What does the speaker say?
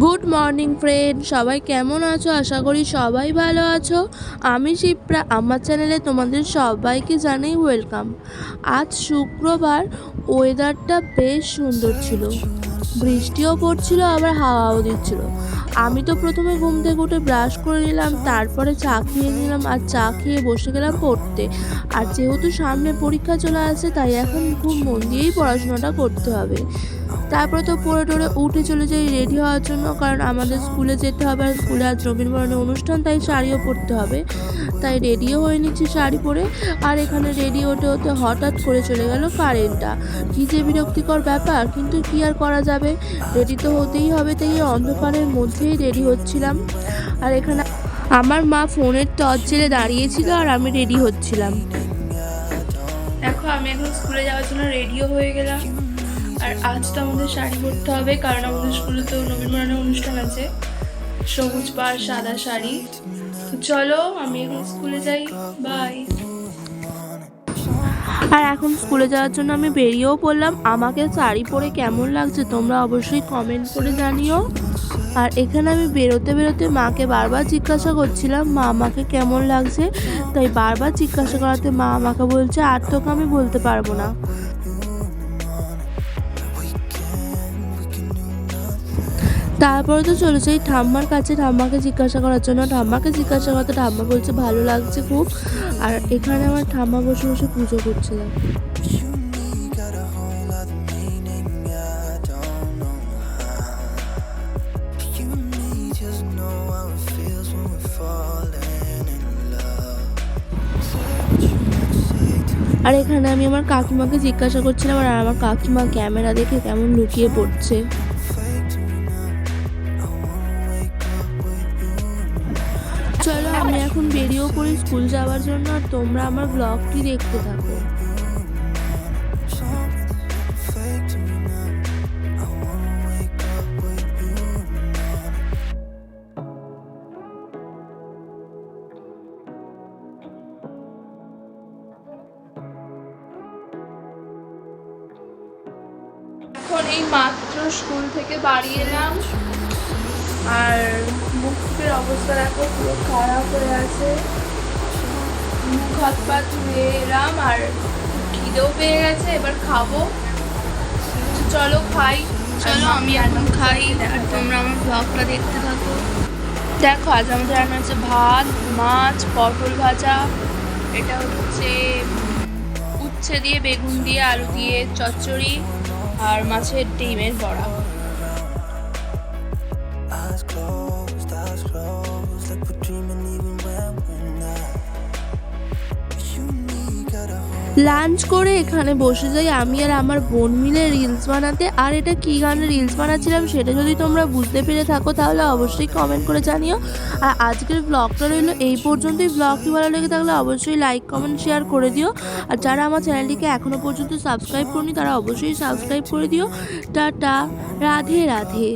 Good morning friend, সবাই কেমন আছো? আশা করি সবাই ভালো আছো। আমি শিপ্রা, আমার চ্যানেলে তোমাদের সবাইকে জানাই ওয়েলকাম। আজ শুক্রবার, ওয়েদারটা বেশ সুন্দর ছিল, বৃষ্টিও পড়ছিল আবার হাওয়াও দিচ্ছিল। আমি তো প্রথমে ঘুম থেকে উঠে ব্রাশ করে নিলাম, তারপরে চা খেয়ে নিলাম আর চা খেয়ে বসে গেলাম পড়তে। আর যেহেতু সামনে পরীক্ষা চলে আসছে, তাই এখন খুব মন দিয়েই পড়াশোনাটা করতে হবে। তারপরে তো পড়ে টরে উঠে চলে যাই রেডি হওয়ার জন্য, কারণ আমাদের স্কুলে যেতে হবে আর স্কুলে আজ নবীনবরণের অনুষ্ঠান, তাই শাড়িও পরতে হবে। তাই রেডিও হয়ে নিচ্ছি শাড়ি পরে। আর এখানে রেডি হতে হতে হঠাৎ করে চলে গেল কারেন্টটা। কী যে বিরক্তিকর ব্যাপার, কিন্তু কী আর করা যাবে, রেডি তো হতেই হবে। তাই এই অন্ধকারের মধ্যেই রেডি হচ্ছিলাম। আর এখানে আমার মা ফোনের টর্চ জ্বেলে দাঁড়িয়েছিল আর আমি রেডি হচ্ছিলাম। দেখো, আমি এখন স্কুলে যাওয়ার জন্য রেডিও হয়ে গেলাম। আর আজ তো আমাদের শাড়ি পরতে হবে, কারণ আমাদের স্কুলে তো নবীনবরণের অনুষ্ঠান আছে। সবুজ পাড় সাদা শাড়ি। তো চলো, আমি এখন স্কুলে যাই। বাই। আর এখন স্কুলে যাওয়ার জন্য আমি বেরিয়েও পড়লাম। আমাকে শাড়ি পরে কেমন লাগছে তোমরা অবশ্যই কমেন্ট করে জানিও। আর এখানে আমি বেরোতে বেরোতে মাকে বারবার জিজ্ঞাসা করছিলাম মা আমাকে কেমন লাগছে, তাই বারবার জিজ্ঞাসা করাতে মা আমাকে বলছে আর তোকে আমি বলতে পারবো না। তারপরে তো চলে যাই ঠাম্মার কাছে, ঠাম্মাকে জিজ্ঞাসা করার জন্য। ঠাম্মাকে জিজ্ঞাসা করতে ঠাম্মা বলছে ভালো লাগছে খুব। আর এখানে আমার ঠাম্মা বসে বসে পুজো করছিলাম। আর এখানে আমি আমার কাকিমাকে জিজ্ঞাসা করছিলাম, আর আমার কাকিমা ক্যামেরা দেখে কেমন লুকিয়ে পড়ছে। চলো, আমি এখন বেরিয়েও পড়ি স্কুল যাওয়ার জন্য, আর তোমরা আমার ব্লগটি দেখতে থাকো। এখন এই মাত্র স্কুল থেকে বাড়ি এলাম, আর মুখের অবস্থা দেখো পুরো খারাপ হয়ে আছে। মুখ হাত পা ধুয়ে এলাম, আর খিদেও পেয়ে গেছে, এবার খাবো। চলো খাই। চলো আমি এখন খাই, আর তোমরা আমার ব্লগটা দেখতে থাকো। দেখো, আজ আমাদের রান্না হচ্ছে ভাত, মাছ, পটল ভাজা, এটা হচ্ছে উচ্ছে দিয়ে, বেগুন দিয়ে, আলু দিয়ে চচ্চড়ি, আর মাছের ডিমের বড়া। লাঞ্চ করে এখানে বসে যাই আমি আর আমার বোন মিলে রিলস বানাতে। আর এটা কী গানের রিলস বানাচ্ছিলাম সেটা যদি তোমরা বুঝতে পেরে থাকো তাহলে অবশ্যই কমেন্ট করে জানিও। আর আজকের ব্লগটা রইলো এই পর্যন্তই। ব্লগটি ভালো লেগে থাকলে অবশ্যই লাইক কমেন্ট শেয়ার করে দিও। আর যারা আমার চ্যানেলটিকে এখনও পর্যন্ত সাবস্ক্রাইব করনি তারা অবশ্যই সাবস্ক্রাইব করে দিও। টাটা, রাধে রাধে।